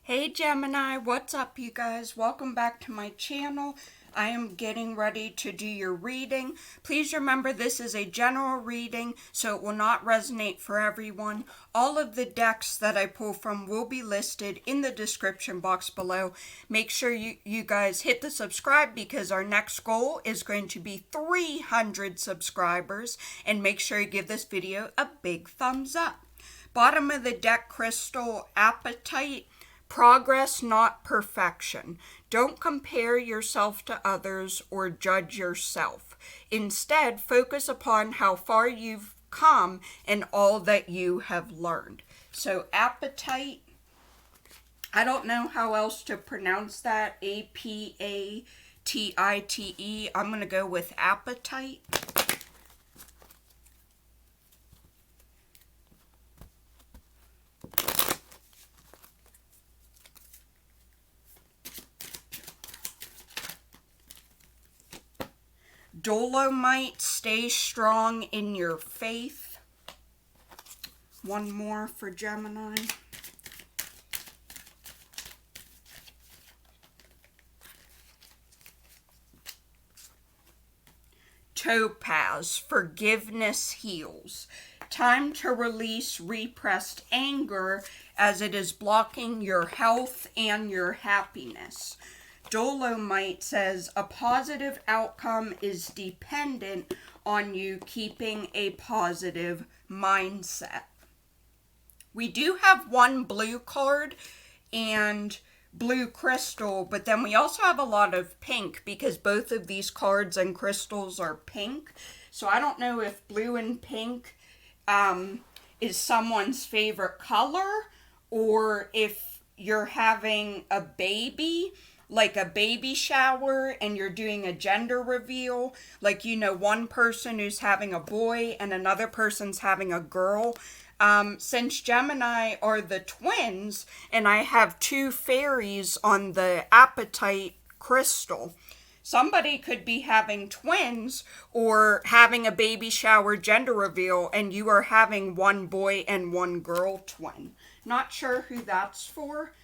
Hey Gemini, what's up you guys? Welcome back to my channel. I am getting ready to do your reading. Please remember this is a general reading, so it will not resonate for everyone. All of the decks that I pull from will be listed in the description box below. Make sure you guys hit the subscribe because our next goal is going to be 300 subscribers. And make sure you give this video a big thumbs up. Bottom of the deck, crystal appetite. Progress, not perfection. Don't compare yourself to others or judge yourself. Instead, focus upon how far you've come and all that you have learned. So, appetite, I don't know how else to pronounce that. A-P-A-T-I-T-E. I'm going to go with appetite. Dolomite, stay strong in your faith. One more for Gemini. Topaz, forgiveness heals. Time to release repressed anger as it is blocking your health and your happiness. Dolomite says a positive outcome is dependent on you keeping a positive mindset. We do have one blue card and blue crystal, but then we also have a lot of pink because both of these cards and crystals are pink. So I don't know if blue and pink is someone's favorite color, or if you're having a baby, like a baby shower, and you're doing a gender reveal, like, you know, one person who's having a boy and another person's having a girl. Since Gemini are the twins, and I have two fairies on the appetite crystal, somebody could be having twins or having a baby shower gender reveal, and you are having one boy and one girl twin. Not sure who that's for.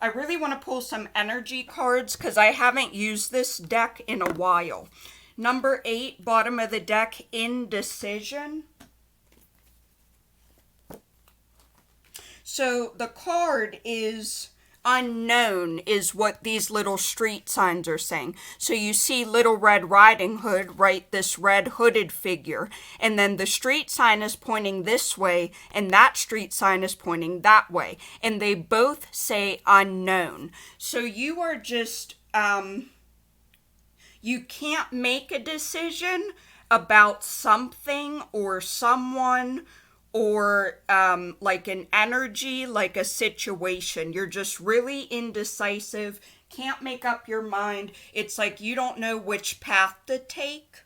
I really want to pull some energy cards because I haven't used this deck in a while. Number 8, bottom of the deck, indecision. So the card is unknown, is what these little street signs are saying. So you see Little Red Riding Hood, right? This red hooded figure. And then the street sign is pointing this way, and that street sign is pointing that way. And they both say unknown. So you are just, you can't make a decision about something or someone, or like an energy, like a situation. You're just really indecisive, can't make up your mind. It's like you don't know which path to take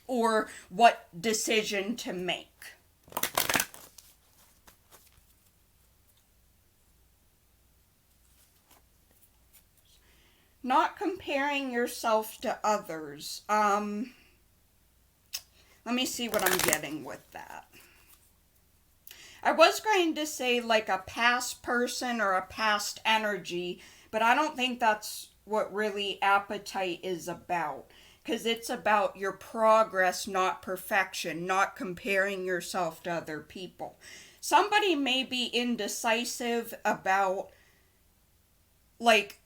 or what decision to make. Not comparing yourself to others. Let me see what I'm getting with that. I was going to say like a past person or a past energy, but I don't think that's what really appetite is about. Because it's about your progress, not perfection, not comparing yourself to other people. Somebody may be indecisive about, like,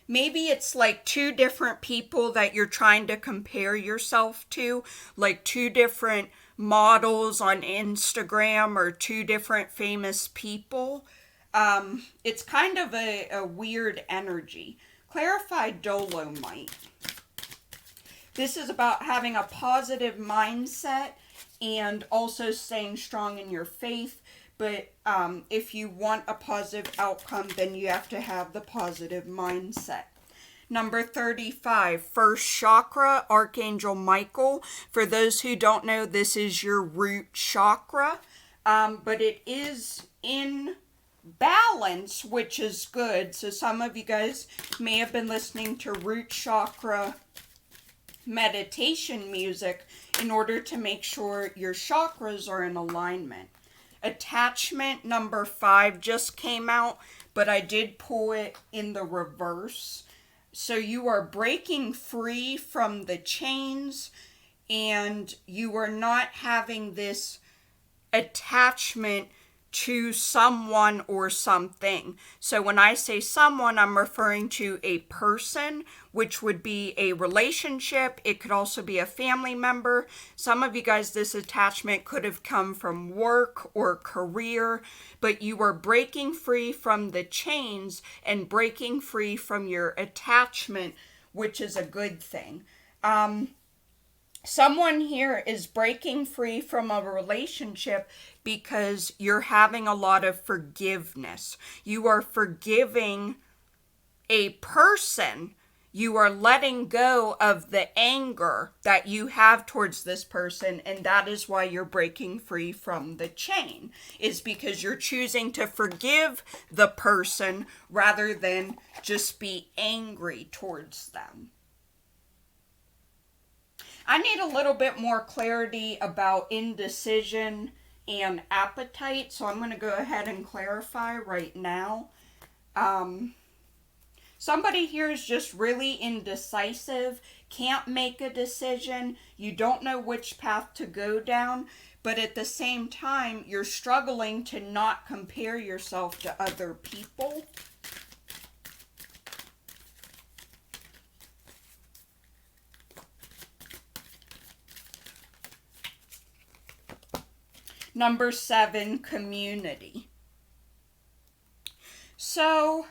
maybe it's like two different people that you're trying to compare yourself to, like two different models on Instagram or two different famous people. It's kind of a weird energy. Clarified Dolomite. This is about having a positive mindset and also staying strong in your faith. But if you want a positive outcome, then you have to have the positive mindset. Number 35, first chakra, Archangel Michael. For those who don't know, this is your root chakra. But it is in balance, which is good. So some of you guys may have been listening to root chakra meditation music in order to make sure your chakras are in alignment. Attachment number 5 just came out, but I did pull it in the reverse. So you are breaking free from the chains, and you are not having this attachment to someone or something. So when I say someone, I'm referring to a person, which would be a relationship. It could also be a family member. Some of you guys, this attachment could have come from work or career, but you are breaking free from the chains and breaking free from your attachment, which is a good thing. Someone here is breaking free from a relationship because you're having a lot of forgiveness. You are forgiving a person. You are letting go of the anger that you have towards this person, and that is why you're breaking free from the chain, is because you're choosing to forgive the person rather than just be angry towards them. I need a little bit more clarity about indecision and appetite, so I'm going to go ahead and clarify right now. Somebody here is just really indecisive, can't make a decision, you don't know which path to go down, but at the same time, you're struggling to not compare yourself to other people. Number 7, community. So,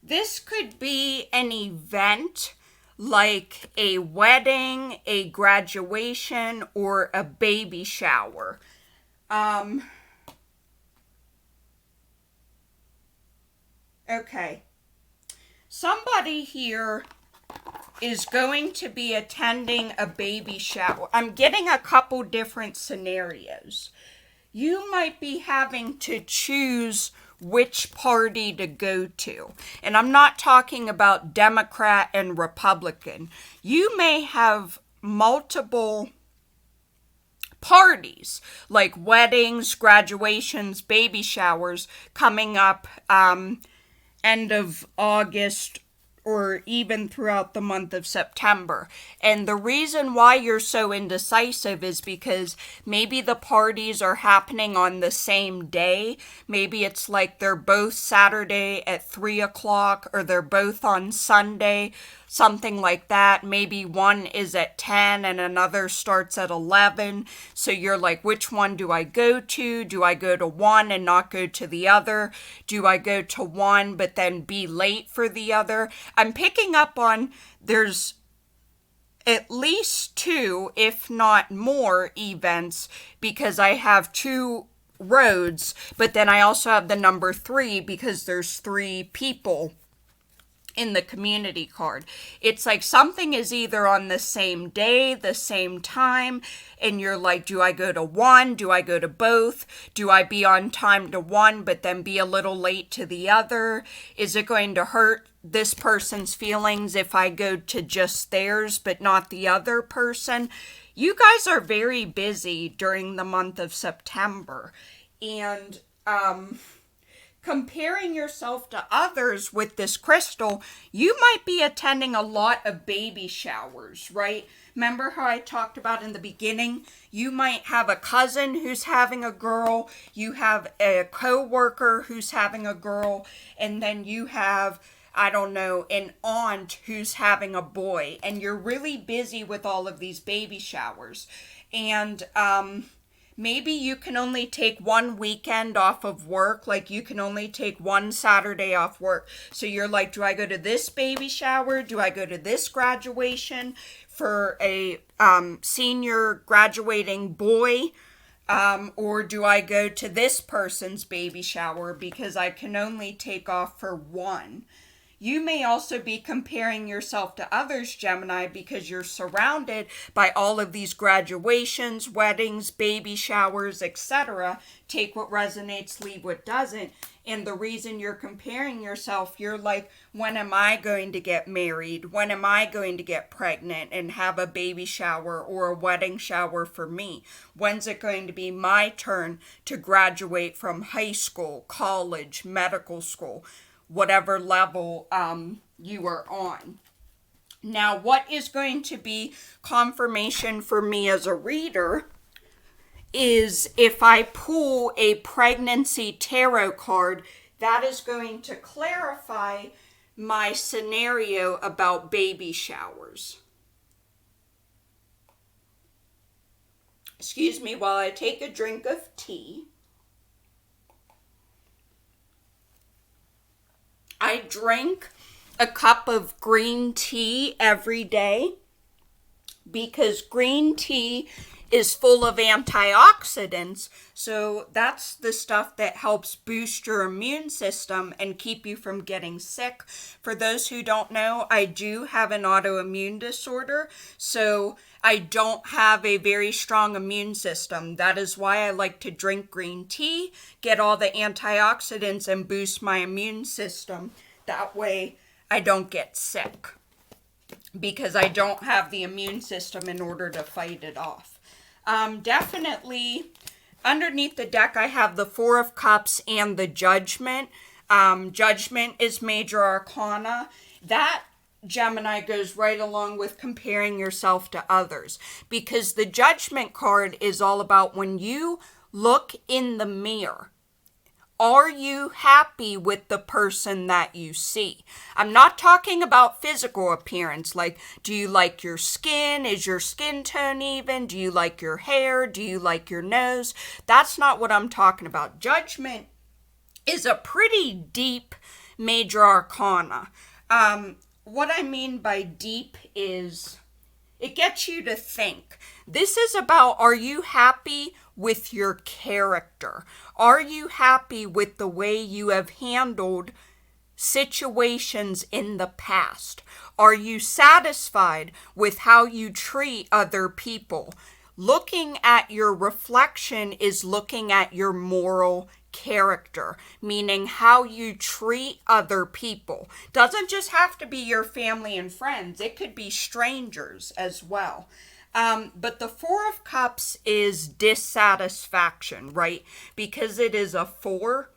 this could be an event like a wedding, a graduation, or a baby shower. Okay. Somebody here is going to be attending a baby shower. I'm getting a couple different scenarios. You might be having to choose which party to go to. And I'm not talking about Democrat and Republican. You may have multiple parties, like weddings, graduations, baby showers, coming up end of August or even throughout the month of September. And the reason why you're so indecisive is because maybe the parties are happening on the same day. Maybe it's like they're both Saturday at 3 o'clock, or they're both on Sunday, something like that. Maybe one is at 10 and another starts at 11. So you're like, which one do I go to? Do I go to one and not go to the other? Do I go to one but then be late for the other? I'm picking up on there's at least 2, if not more, events, because I have 2 roads, but then I also have the number 3 because there's 3 people in the community card. It's like something is either on the same day, the same time, and you're like, do I go to one? Do I go to both? Do I be on time to one but then be a little late to the other? Is it going to hurt this person's feelings if I go to just theirs but not the other person? You guys are very busy during the month of September, and comparing yourself to others with this crystal, you might be attending a lot of baby showers, right? Remember how I talked about in the beginning? You might have a cousin who's having a girl, you have a co-worker who's having a girl, and then you have, I don't know, an aunt who's having a boy, and you're really busy with all of these baby showers. And maybe you can only take one weekend off of work, like you can only take one Saturday off work. So you're like, do I go to this baby shower? Do I go to this graduation for a senior graduating boy? Or do I go to this person's baby shower because I can only take off for one? You may also be comparing yourself to others, Gemini, because you're surrounded by all of these graduations, weddings, baby showers, etc. Take what resonates, leave what doesn't. And the reason you're comparing yourself, you're like, when am I going to get married? When am I going to get pregnant and have a baby shower or a wedding shower for me? When's it going to be my turn to graduate from high school, college, medical school? Whatever level you are on. Now, what is going to be confirmation for me as a reader is if I pull a pregnancy tarot card, that is going to clarify my scenario about baby showers. Excuse me while I take a drink of tea. I drink a cup of green tea every day because green tea is full of antioxidants. So that's the stuff that helps boost your immune system and keep you from getting sick. For those who don't know, I do have an autoimmune disorder, so I don't have a very strong immune system. That is why I like to drink green tea, get all the antioxidants, and boost my immune system. That way I don't get sick because I don't have the immune system in order to fight it off. Definitely underneath the deck I have the Four of Cups and the Judgment. Judgment is major arcana. That, Gemini, goes right along with comparing yourself to others, because the Judgment card is all about when you look in the mirror. Are you happy with the person that you see? I'm not talking about physical appearance, like, do you like your skin? Is your skin tone even? Do you like your hair? Do you like your nose? That's not what I'm talking about. Judgment is a pretty deep major arcana. What I mean by deep is it gets you to think. This is about, are you happy with your character? Are you happy with the way you have handled situations in the past? Are you satisfied with how you treat other people? Looking at your reflection is looking at your moral character, meaning how you treat other people. Doesn't just have to be your family and friends. It could be strangers as well. But the Four of Cups is dissatisfaction, right? Because it is a 4.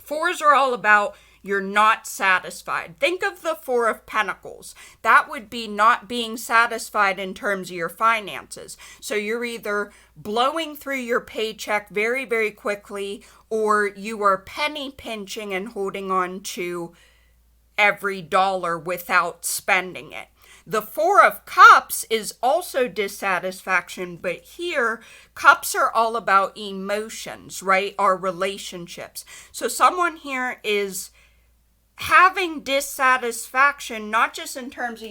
4s are all about you're not satisfied. Think of the Four of Pentacles. That would be not being satisfied in terms of your finances. So you're either blowing through your paycheck very, very quickly, or you are penny pinching and holding on to every dollar without spending it. The Four of Cups is also dissatisfaction, but here, cups are all about emotions, right? Our relationships. So someone here is having dissatisfaction, not just in terms of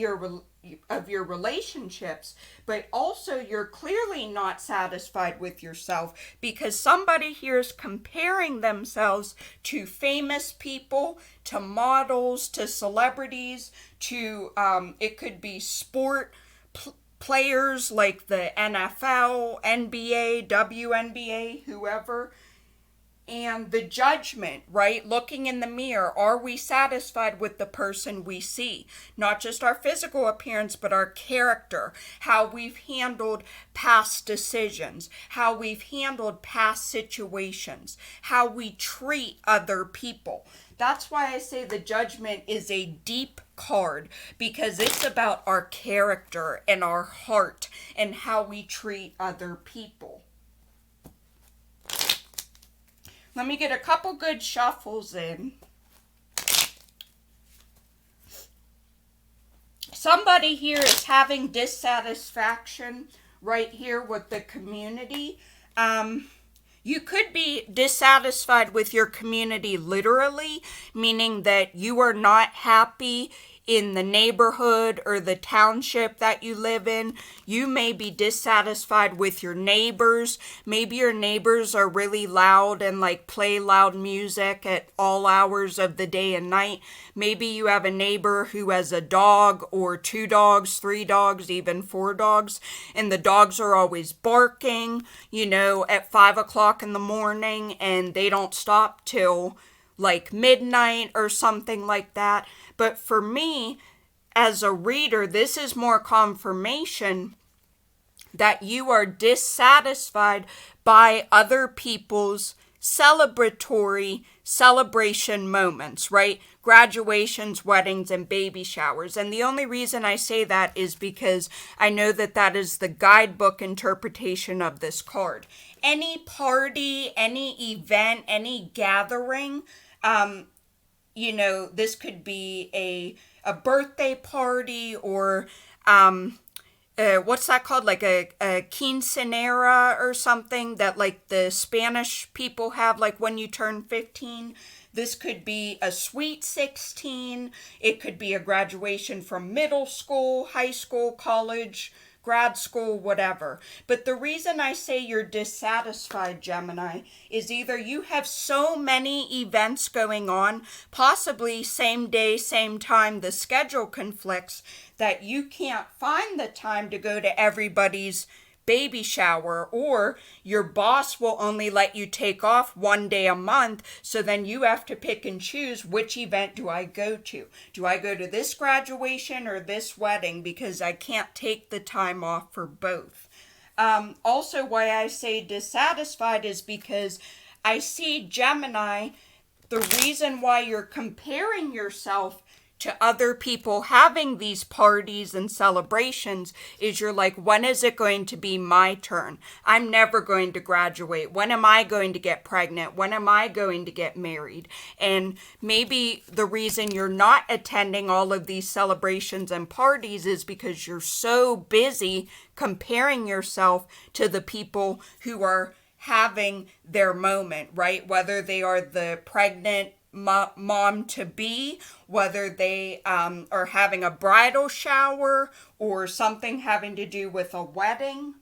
your relationships, but also you're clearly not satisfied with yourself because somebody here is comparing themselves to famous people, to models, to celebrities, to it could be sport players like the NFL, NBA, WNBA, whoever. And the Judgment, right? Looking in the mirror, are we satisfied with the person we see? Not just our physical appearance, but our character, how we've handled past decisions, how we've handled past situations, how we treat other people. That's why I say the Judgment is a deep card, because it's about our character and our heart and how we treat other people. Let me get a couple good shuffles in. Somebody here is having dissatisfaction right here with the community. You could be dissatisfied with your community literally, meaning that you are not happy in the neighborhood or the township that you live in. You may be dissatisfied with your neighbors. Maybe your neighbors are really loud and like play loud music at all hours of the day and night. Maybe you have a neighbor who has a dog or 2 dogs, 3 dogs, even 4 dogs, and the dogs are always barking, at 5 o'clock in the morning, and they don't stop till like midnight or something like that. But for me, as a reader, this is more confirmation that you are dissatisfied by other people's celebration moments, right? Graduations, weddings, and baby showers. And the only reason I say that is because I know that that is the guidebook interpretation of this card. Any party, any event, any gathering, this could be a birthday party or what's that called? Like a quinceanera or something that like the Spanish people have, like when you turn 15. This could be a sweet 16. It could be a graduation from middle school, high school, college, grad school, whatever. But the reason I say you're dissatisfied, Gemini, is either you have so many events going on, possibly same day, same time, the schedule conflicts, that you can't find the time to go to everybody's baby shower, or your boss will only let you take off 1 day a month, so then you have to pick and choose, which event do I go to? Do I go to this graduation or this wedding? Because I can't take the time off for both. Also, why I say dissatisfied is because I see, Gemini, the reason why you're comparing yourself to other people having these parties and celebrations is you're like, when is it going to be my turn? I'm never going to graduate. When am I going to get pregnant? When am I going to get married? And maybe the reason you're not attending all of these celebrations and parties is because you're so busy comparing yourself to the people who are having their moment, right? Whether they are the pregnant mom to be, whether they are having a bridal shower or something having to do with a wedding.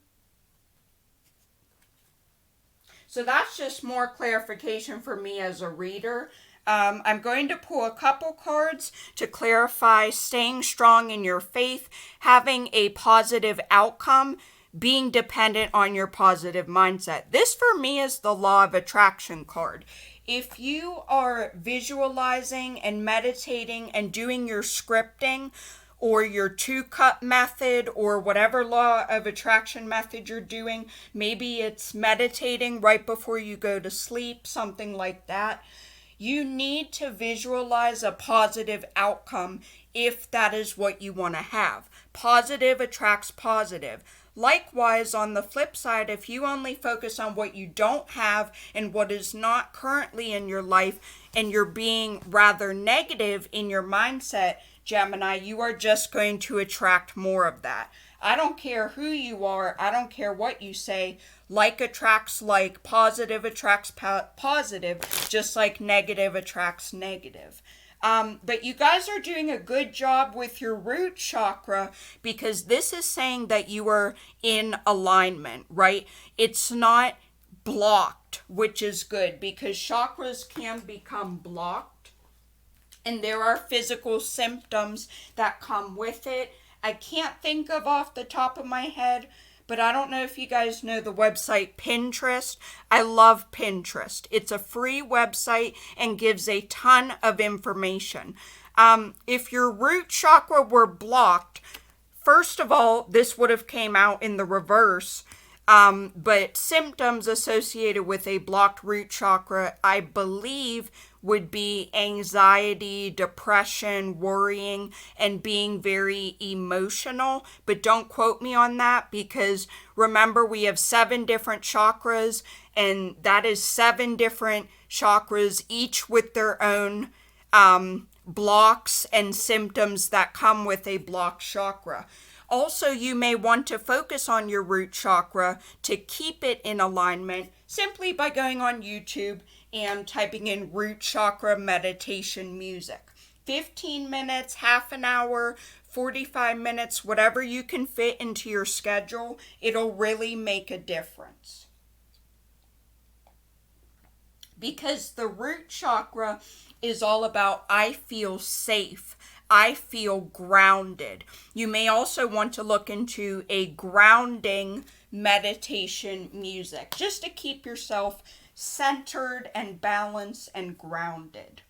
So that's just more clarification for me as a reader. I'm going to pull a couple cards to clarify staying strong in your faith, having a positive outcome, being dependent on your positive mindset. This for me is the law of attraction card. If you are visualizing and meditating and doing your scripting or your 2-cup method or whatever law of attraction method you're doing, maybe it's meditating right before you go to sleep, something like that, you need to visualize a positive outcome if that is what you want to have. Positive attracts positive. Likewise, on the flip side, if you only focus on what you don't have and what is not currently in your life, and you're being rather negative in your mindset, Gemini, you are just going to attract more of that. I don't care who you are. I don't care what you say. Like attracts like, positive attracts positive, just like negative attracts negative. But you guys are doing a good job with your root chakra, because this is saying that you are in alignment, right? It's not blocked, which is good, because chakras can become blocked and there are physical symptoms that come with it. I can't think of off the top of my head, but I don't know if you guys know the website Pinterest. I love Pinterest. It's a free website and gives a ton of information. If your root chakra were blocked, first of all, this would have came out in the reverse. But symptoms associated with a blocked root chakra, I believe, would be anxiety, depression, worrying, and being very emotional. But don't quote me on that, because remember, we have 7 different chakras, and that is 7 different chakras, each with their own blocks and symptoms that come with a blocked chakra. Also, you may want to focus on your root chakra to keep it in alignment simply by going on YouTube and typing in root chakra meditation music. 15 minutes, half an hour, 45 minutes, whatever you can fit into your schedule, it'll really make a difference. Because the root chakra is all about I feel safe. I feel grounded. You may also want to look into a grounding meditation music just to keep yourself centered and balanced and grounded.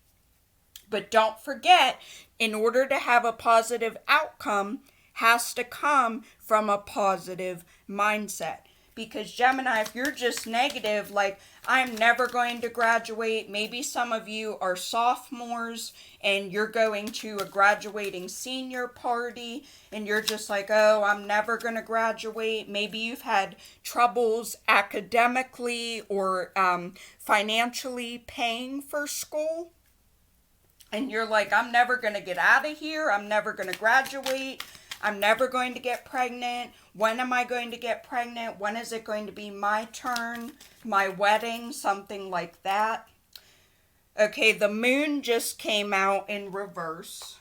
But don't forget, in order to have a positive outcome, has to come from a positive mindset. Because Gemini, if you're just negative, like, I'm never going to graduate, maybe some of you are sophomores and you're going to a graduating senior party and you're just like, oh, I'm never going to graduate. Maybe you've had troubles academically or financially paying for school. And you're like, I'm never going to get out of here. I'm never going to graduate. I'm never going to get pregnant. When am I going to get pregnant? When is it going to be my turn? My wedding? Something like that. Okay, the moon just came out in reverse.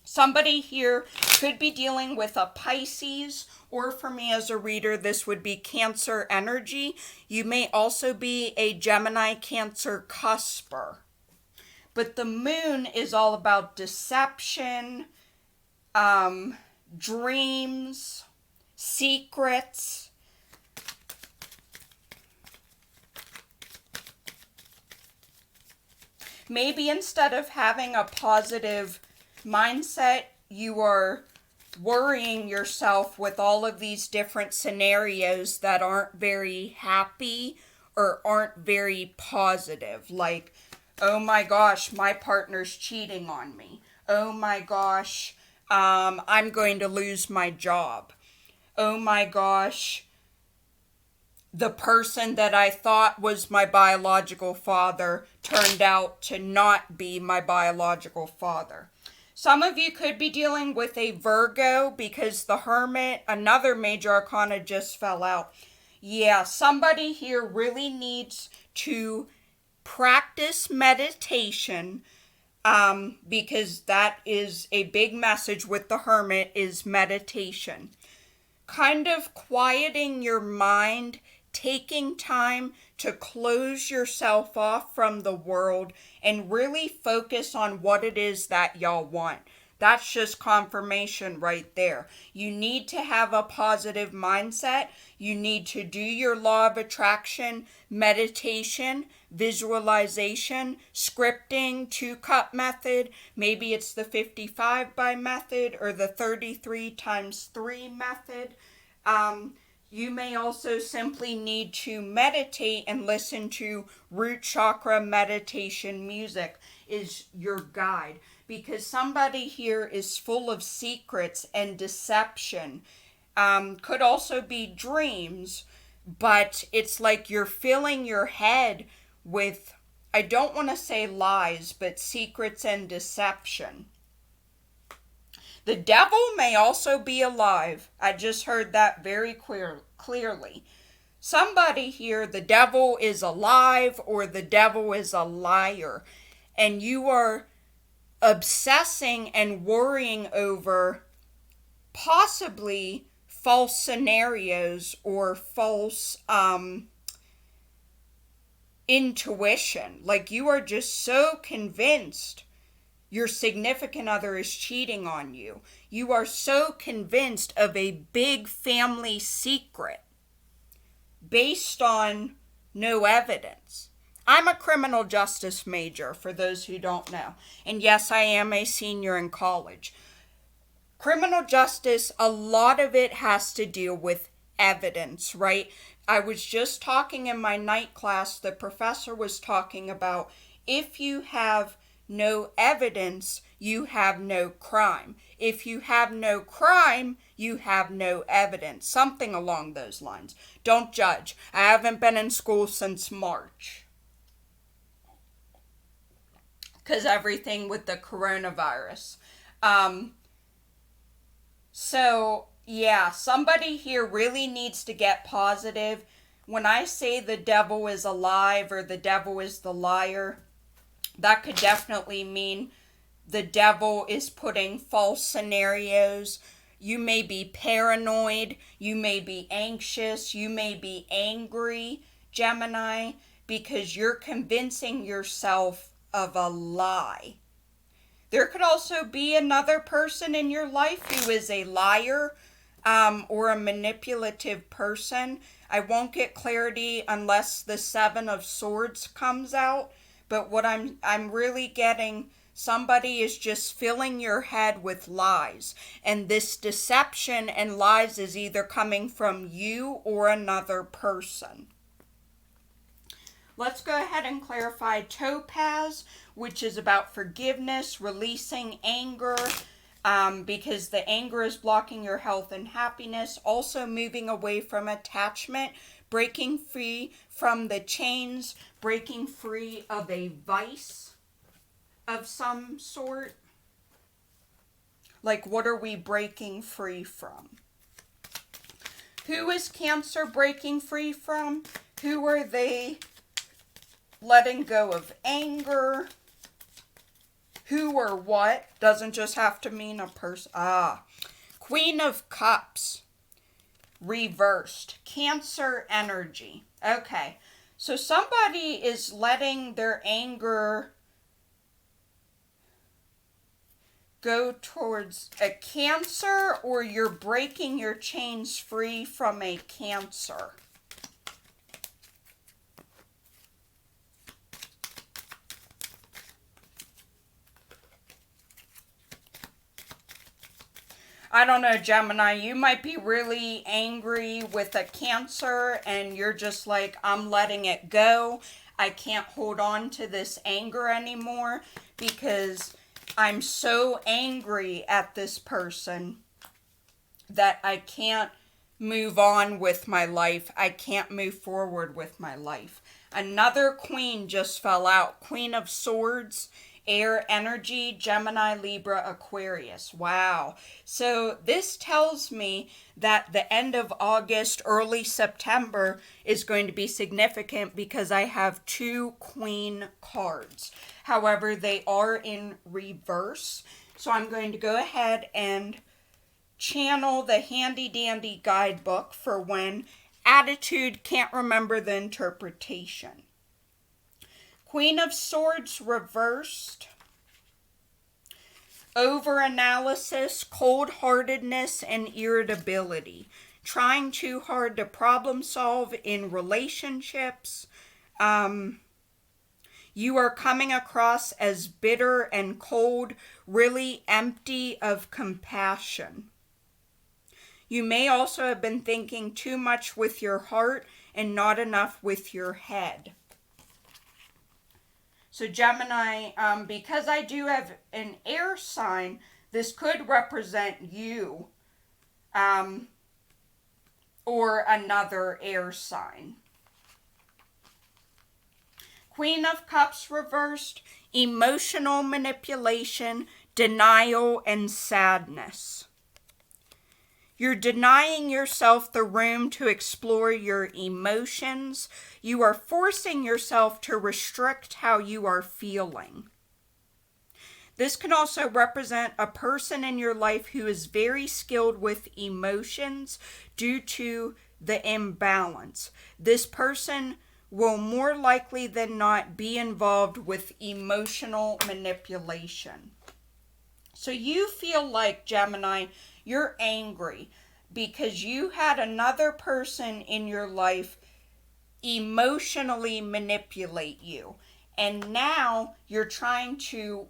Somebody here could be dealing with a Pisces, or for me as a reader, this would be Cancer energy. You may also be a Gemini Cancer cusper. But the moon is all about deception, dreams, secrets. Maybe instead of having a positive mindset, you are worrying yourself with all of these different scenarios that aren't very happy or aren't very positive. Like, oh my gosh, my partner's cheating on me. Oh my gosh, I'm going to lose my job. Oh my gosh, the person that I thought was my biological father turned out to not be my biological father. Some of you could be dealing with a Virgo because the Hermit, another major arcana, just fell out. Yeah, somebody here really needs to practice meditation, because that is a big message with the Hermit, is meditation. Kind of quieting your mind, taking time to close yourself off from the world and really focus on what it is that y'all want. That's just confirmation right there. You need to have a positive mindset. You need to do your law of attraction, meditation, visualization, scripting, 2-cup method. Maybe it's the 55 by method or the 33 times 3 method. You may also simply need to meditate and listen to root chakra meditation music is your guide. Because somebody here is full of secrets and deception. Could also be dreams, but it's like you're filling your head with, I don't want to say lies, but secrets and deception. The devil may also be alive. I just heard that very clearly. Somebody here, the devil is alive or the devil is a liar. And you are obsessing and worrying over possibly false scenarios or false intuition. Like you are just so convinced your significant other is cheating on you. You are so convinced of a big family secret based on no evidence. I'm a criminal justice major, for those who don't know. And yes, I am a senior in college. Criminal justice, a lot of it has to deal with evidence, right? I was just talking in my night class, the professor was talking about if you have no evidence, you have no crime. If you have no crime, you have no evidence. Something along those lines. Don't judge. I haven't been in school since March. Because everything with the coronavirus. So, yeah, somebody here really needs to get positive. When I say the devil is alive or the devil is the liar, that could definitely mean the devil is putting false scenarios. You may be paranoid, you may be anxious, you may be angry, Gemini, because you're convincing yourself of a lie. There could also be another person in your life who is a liar or a manipulative person. I won't get clarity unless the Seven of Swords comes out, but what I'm really getting, somebody is just filling your head with lies. And this deception and lies is either coming from you or another person. Let's go ahead and clarify topaz, which is about forgiveness, releasing anger, because the anger is blocking your health and happiness. Also moving away from attachment, breaking free from the chains, breaking free of a vice of some sort. Like, what are we breaking free from? Who is Cancer breaking free from? Who are they letting go of anger? Who or what doesn't just have to mean a person. Queen of Cups reversed. Cancer energy. Okay, so somebody is letting their anger go towards a Cancer, or you're breaking your chains free from a Cancer. I don't know, Gemini, you might be really angry with a Cancer and you're just like, I'm letting it go. I can't hold on to this anger anymore because I'm so angry at this person that I can't move on with my life. I can't move forward with my life. Another queen just fell out. Queen of Swords. Air energy, Gemini, Libra, Aquarius. Wow. So this tells me that the end of August, early September is going to be significant because I have 2 queen cards. However, they are in reverse. So I'm going to go ahead and channel the handy dandy guidebook for when attitude can't remember the interpretation. Queen of Swords reversed. Overanalysis, cold-heartedness, and irritability. Trying too hard to problem solve in relationships. You are coming across as bitter and cold, really empty of compassion. You may also have been thinking too much with your heart and not enough with your head. So Gemini, because I do have an air sign, this could represent you or another air sign. Queen of Cups reversed, emotional manipulation, denial, and sadness. You're denying yourself the room to explore your emotions. You are forcing yourself to restrict how you are feeling. This can also represent a person in your life who is very skilled with emotions due to the imbalance. This person will more likely than not be involved with emotional manipulation. So you feel like, Gemini, you're angry because you had another person in your life emotionally manipulate you. And now you're trying to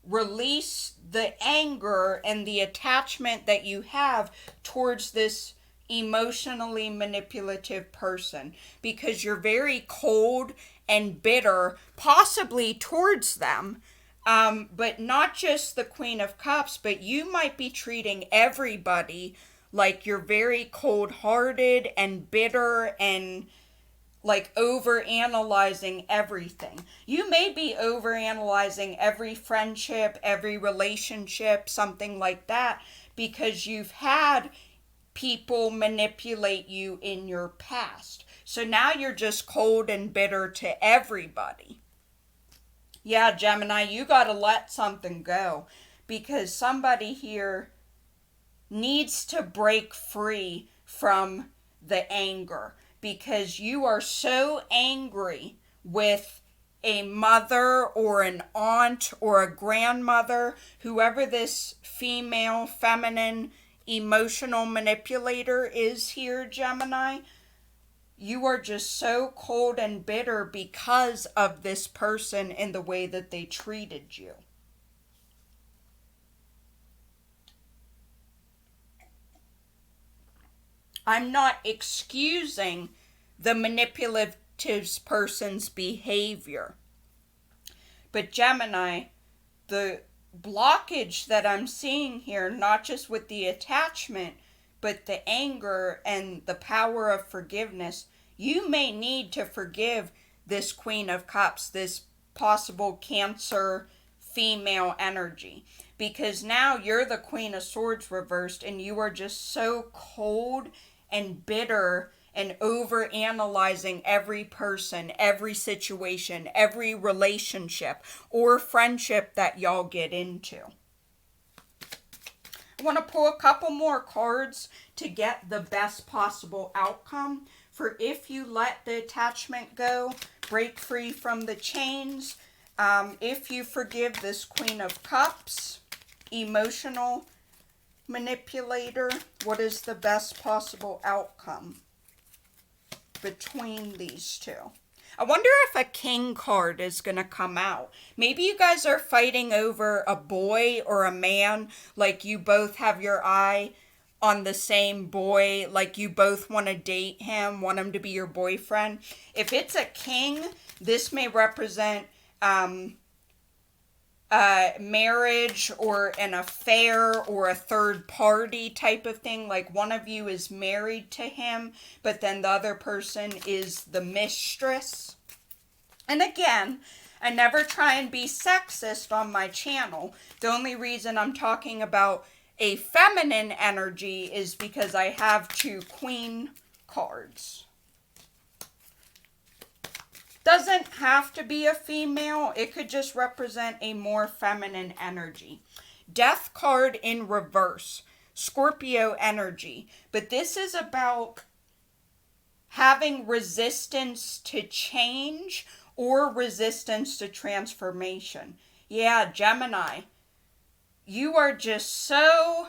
release the anger and the attachment that you have towards this emotionally manipulative person because you're very cold and bitter, possibly towards them. But not just the Queen of Cups, but you might be treating everybody like you're very cold-hearted and bitter and like over-analyzing everything. You may be over-analyzing every friendship, every relationship, something like that, because you've had people manipulate you in your past. So now you're just cold and bitter to everybody. Yeah, Gemini, you got to let something go because somebody here needs to break free from the anger because you are so angry with a mother or an aunt or a grandmother, whoever this female, feminine, emotional manipulator is here, Gemini. You are just so cold and bitter because of this person and the way that they treated you. I'm not excusing the manipulative person's behavior. But Gemini, the blockage that I'm seeing here, not just with the attachment, but the anger and the power of forgiveness, you may need to forgive this Queen of Cups, this possible Cancer female energy. Because now you're the Queen of Swords reversed and you are just so cold and bitter and over analyzing every person, every situation, every relationship or friendship that y'all get into. I want to pull a couple more cards to get the best possible outcome for if you let the attachment go, break free from the chains. If you forgive this Queen of Cups, emotional manipulator, what is the best possible outcome between these two? I wonder if a king card is going to come out. Maybe you guys are fighting over a boy or a man, like you both have your eye on the same boy, like you both want to date him, want him to be your boyfriend. If it's a king, this may represent marriage or an affair or a third party type of thing. Like one of you is married to him, but then the other person is the mistress. And again, I never try and be sexist on my channel. The only reason I'm talking about a feminine energy is because I have two queen cards. Doesn't have to be a female. It could just represent a more feminine energy. Death card in reverse. Scorpio energy. But this is about having resistance to change or resistance to transformation. Yeah, Gemini. You are just so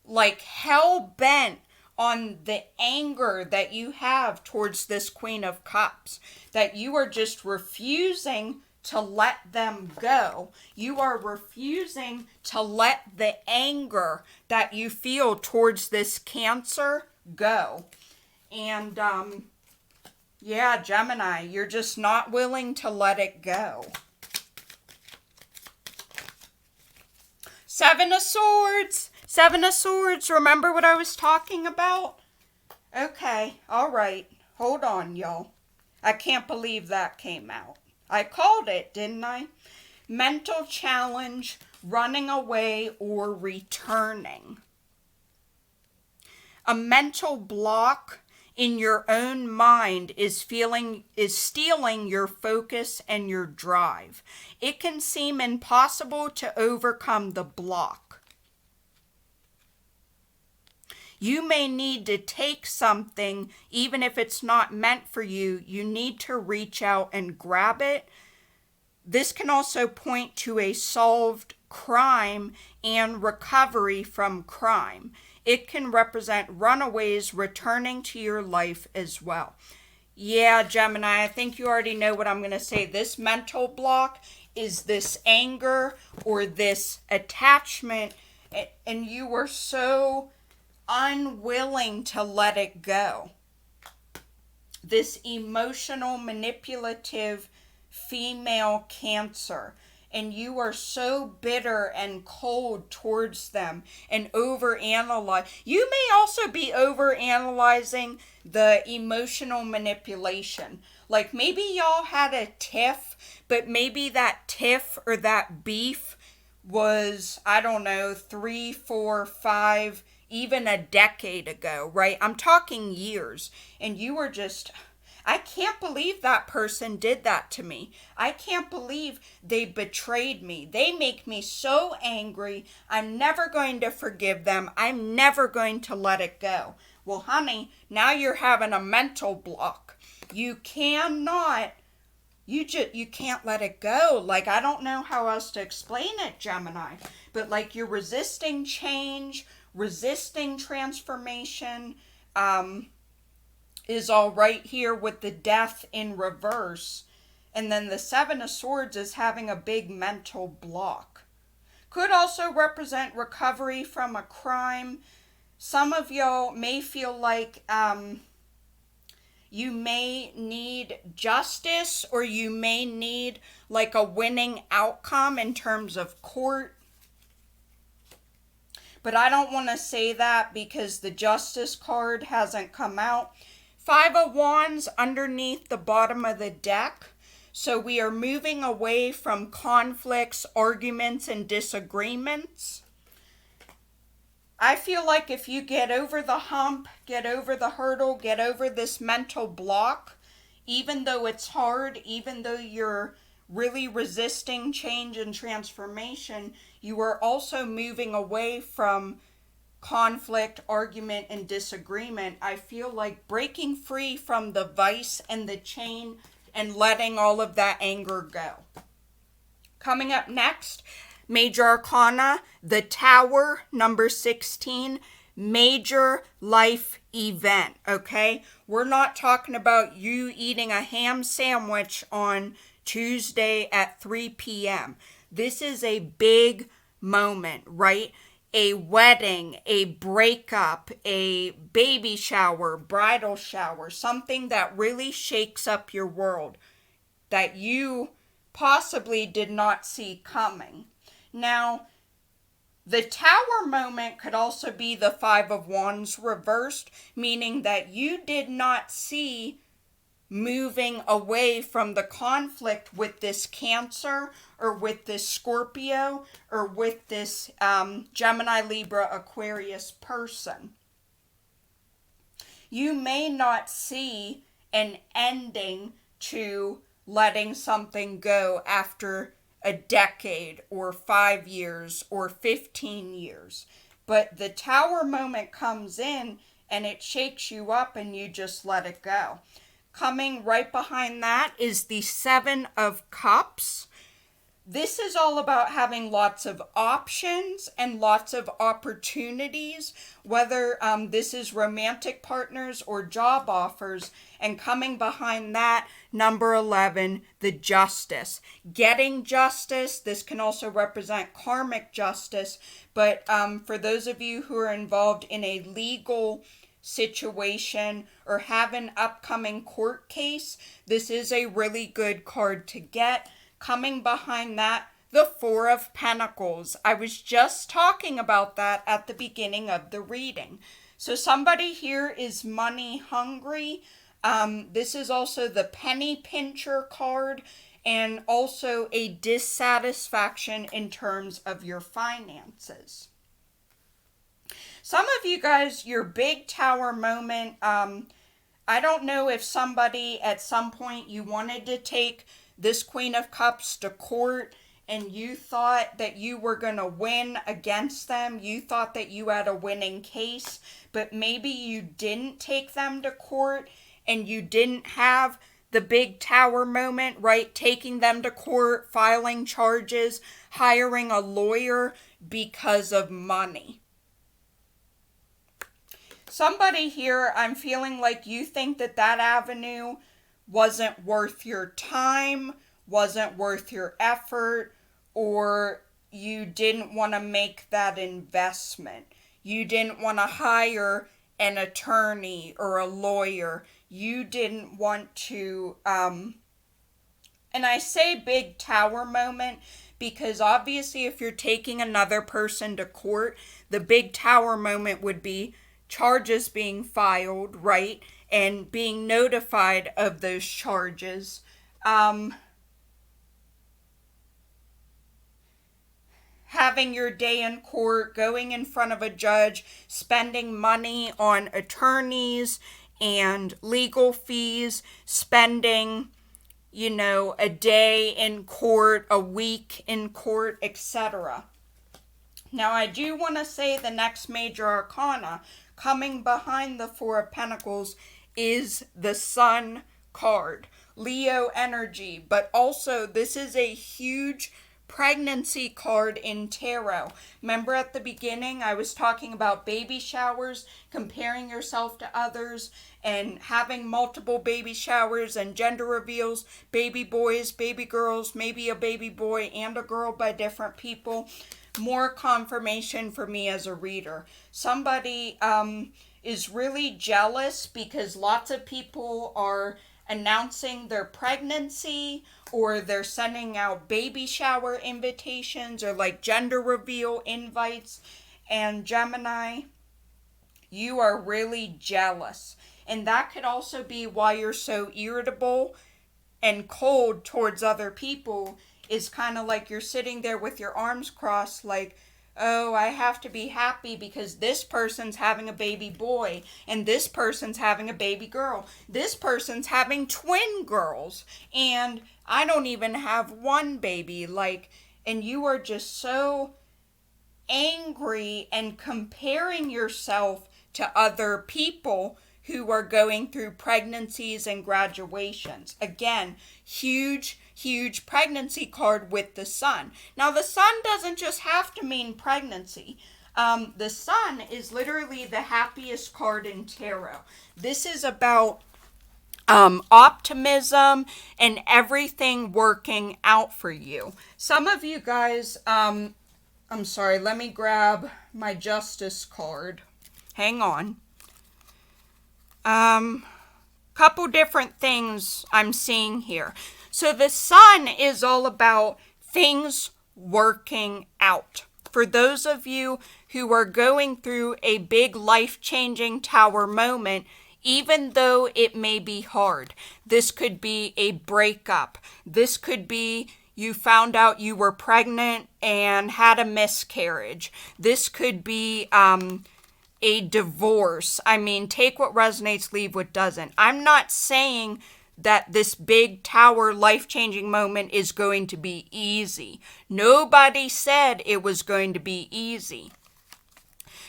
like hell-bent on the anger that you have towards this Queen of Cups, that you are just refusing to let them go. You are refusing to let the anger that you feel towards this Cancer go. And, yeah, Gemini, you're just not willing to let it go. Seven of Swords. Seven of Swords, remember what I was talking about? Okay, all right. Hold on, y'all. I can't believe that came out. I called it, didn't I? Mental challenge, running away, or returning. A mental block in your own mind is stealing your focus and your drive. It can seem impossible to overcome the block. You may need to take something, even if it's not meant for you. You need to reach out and grab it. This can also point to a solved crime and recovery from crime. It can represent runaways returning to your life as well. Yeah, Gemini, I think you already know what I'm going to say. This mental block is this anger or this attachment, and you were so unwilling to let it go. This emotional, manipulative female Cancer, and you are so bitter and cold towards them and overanalyze. You may also be overanalyzing the emotional manipulation. Like maybe y'all had a tiff, but maybe that tiff or that beef was, I don't know, 3, 4, 5, even a decade ago, right? I'm talking years. And you were just, I can't believe that person did that to me. I can't believe they betrayed me. They make me so angry. I'm never going to forgive them. I'm never going to let it go. Well, honey, now you're having a mental block. You cannot, you can't let it go. Like, I don't know how else to explain it, Gemini. But like, you're resisting change, resisting transformation, is all right here with the death in reverse. And then the Seven of Swords is having a big mental block. Could also represent recovery from a crime. Some of y'all may feel like you may need justice, or you may need like a winning outcome in terms of court. But I don't want to say that because the Justice card hasn't come out. Five of Wands underneath the bottom of the deck. So we are moving away from conflicts, arguments, and disagreements. I feel like if you get over the hump, get over the hurdle, get over this mental block, even though it's hard, even though you're really resisting change and transformation, you are also moving away from conflict, argument, and disagreement. I feel like breaking free from the vice and the chain and letting all of that anger go. Coming up next, Major Arcana, the Tower, number 16, major life event, okay? We're not talking about you eating a ham sandwich on Tuesday at 3 p.m. This is a big moment, right? A wedding, a breakup, a baby shower, bridal shower, something that really shakes up your world that you possibly did not see coming. Now, the Tower moment could also be the Five of Wands reversed, meaning that you did not see moving away from the conflict with this Cancer or with this Scorpio or with this Gemini, Libra, Aquarius person. You may not see an ending to letting something go after a decade or 5 years or 15 years. But the Tower moment comes in and it shakes you up and you just let it go. Coming right behind that is the Seven of Cups. This is all about having lots of options and lots of opportunities, whether this is romantic partners or job offers. And coming behind that, number 11, the Justice. Getting justice. This can also represent karmic justice. But for those of you who are involved in a legal situation or have an upcoming court case, this is a really good card to get. Coming behind that, the Four of Pentacles. I was just talking about that at the beginning of the reading. So somebody here is money hungry. This is also the penny pincher card and also a dissatisfaction in terms of your finances. Some of you guys, your big Tower moment, I don't know if somebody at some point you wanted to take this Queen of Cups to court and you thought that you were going to win against them. You thought that you had a winning case, but maybe you didn't take them to court and you didn't have the big Tower moment, right? Taking them to court, filing charges, hiring a lawyer because of money. Somebody here, I'm feeling like you think that that avenue wasn't worth your time, wasn't worth your effort, or you didn't want to make that investment. You didn't want to hire an attorney or a lawyer. You didn't want to, and I say big Tower moment because obviously if you're taking another person to court, the big Tower moment would be charges being filed, right? And being notified of those charges. Having your day in court, going in front of a judge, spending money on attorneys and legal fees, spending, a day in court, a week in court, etc. Now, I do want to say the next major arcana coming behind the Four of Pentacles is the Sun card, Leo energy, but also this is a huge pregnancy card in tarot. Remember at the beginning I was talking about baby showers, comparing yourself to others, and having multiple baby showers and gender reveals, baby boys, baby girls, maybe a baby boy and a girl by different people. More confirmation for me as a reader. Somebody is really jealous because lots of people are announcing their pregnancy, or they're sending out baby shower invitations or like gender reveal invites. And Gemini, you are really jealous. And that could also be why you're so irritable and cold towards other people, is kind of like you're sitting there with your arms crossed like, oh, I have to be happy because this person's having a baby boy and this person's having a baby girl. This person's having twin girls and I don't even have one baby. And you are just so angry and comparing yourself to other people who are going through pregnancies and graduations. Again, huge pregnancy card with the Sun. Now, the Sun doesn't just have to mean pregnancy. The Sun is literally the happiest card in tarot. This is about optimism and everything working out for you. Some of you guys, I'm sorry, let me grab my Justice card. Hang on. Couple different things I'm seeing here. So the Sun is all about things working out. For those of you who are going through a big life-changing Tower moment, even though it may be hard, this could be a breakup. This could be you found out you were pregnant and had a miscarriage. This could be a divorce. I mean, take what resonates, leave what doesn't. I'm not saying that this big Tower life-changing moment is going to be easy. Nobody said it was going to be easy.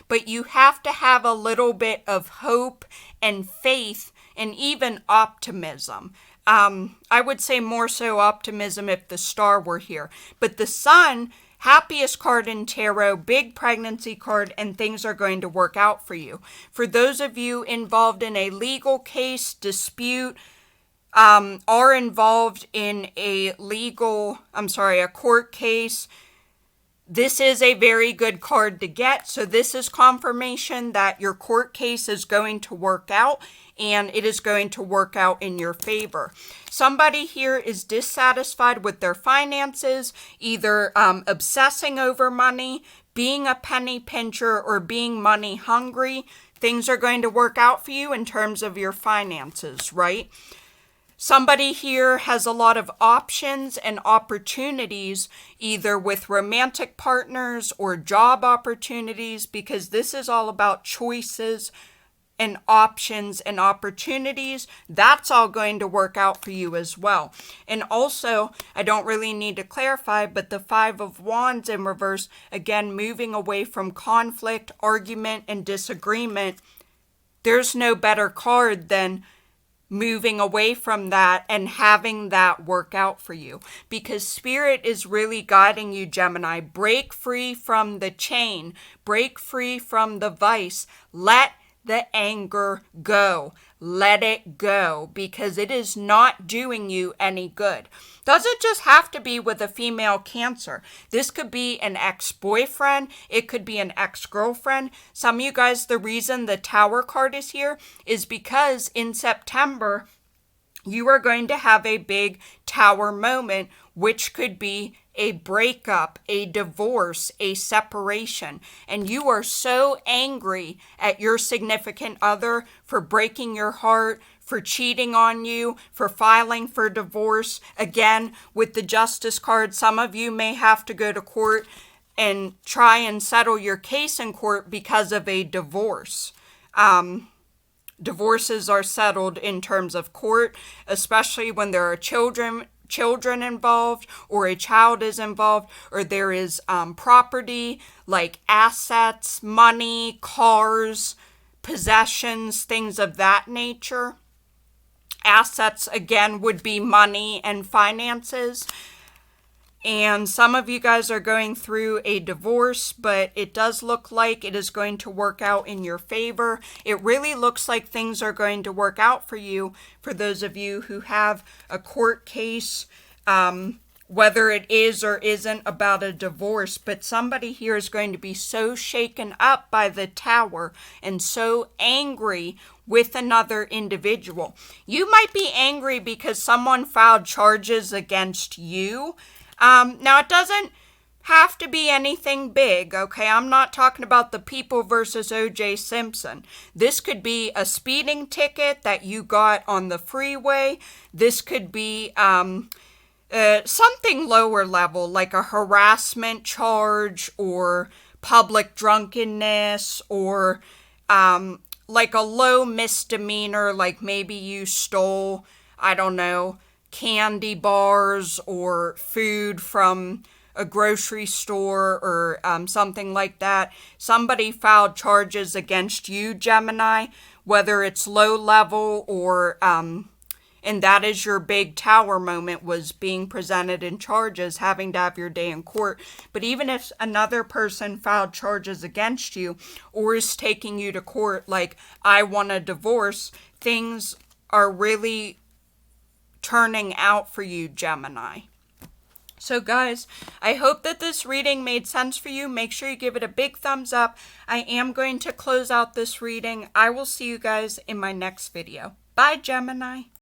But you have to have a little bit of hope and faith and even optimism. I would say more so optimism if the star were here. But the Sun, happiest card in tarot, big pregnancy card, and things are going to work out for you. For those of you involved in a legal case, dispute, are involved in a court case, this is a very good card to get. So this is confirmation that your court case is going to work out, and it is going to work out in your favor. Somebody here is dissatisfied with their finances, either obsessing over money, being a penny pincher, or being money hungry. Things are going to work out for you in terms of your finances, right? Somebody here has a lot of options and opportunities, either with romantic partners or job opportunities, because this is all about choices and options and opportunities. That's all going to work out for you as well. And also, I don't really need to clarify, but the Five of Wands in reverse, again, moving away from conflict, argument, and disagreement. There's no better card than moving away from that and having that work out for you, because Spirit is really guiding you, Gemini. Break free from the chain, break free from the vice, let the anger go. Let it go, because it is not doing you any good. Doesn't just have to be with a female Cancer. This could be an ex-boyfriend. It could be an ex-girlfriend. Some of you guys, the reason the Tower card is here is because in September, you are going to have a big Tower moment, which could be a breakup, a divorce, a separation. And you are so angry at your significant other for breaking your heart, for cheating on you, for filing for divorce. Again, with the Justice card, some of you may have to go to court and try and settle your case in court because of a divorce. divorces are settled in terms of court, especially when there are children involved, or a child is involved, or there is property like assets, money, cars, possessions, things of that nature. Assets, again, would be money and finances. And some of you guys are going through a divorce, but it does look like it is going to work out in your favor. It really looks like things are going to work out for you, for those of you who have a court case, whether it is or isn't about a divorce. But somebody here is going to be so shaken up by the Tower and so angry with another individual. You might be angry because someone filed charges against you. Now, it doesn't have to be anything big, okay? I'm not talking about the People versus O.J. Simpson. This could be a speeding ticket that you got on the freeway. This could be something lower level, like a harassment charge or public drunkenness, or like a low misdemeanor, like maybe you stole, I don't know, candy bars or food from a grocery store or something like that. Somebody filed charges against you, Gemini, whether it's low level or, and that is your big Tower moment, was being presented in charges, having to have your day in court. But even if another person filed charges against you or is taking you to court, like, I want a divorce, things are really turning out for you, Gemini. So guys, I hope that this reading made sense for you. Make sure you give it a big thumbs up. I am going to close out this reading. I will see you guys in my next video. Bye, Gemini.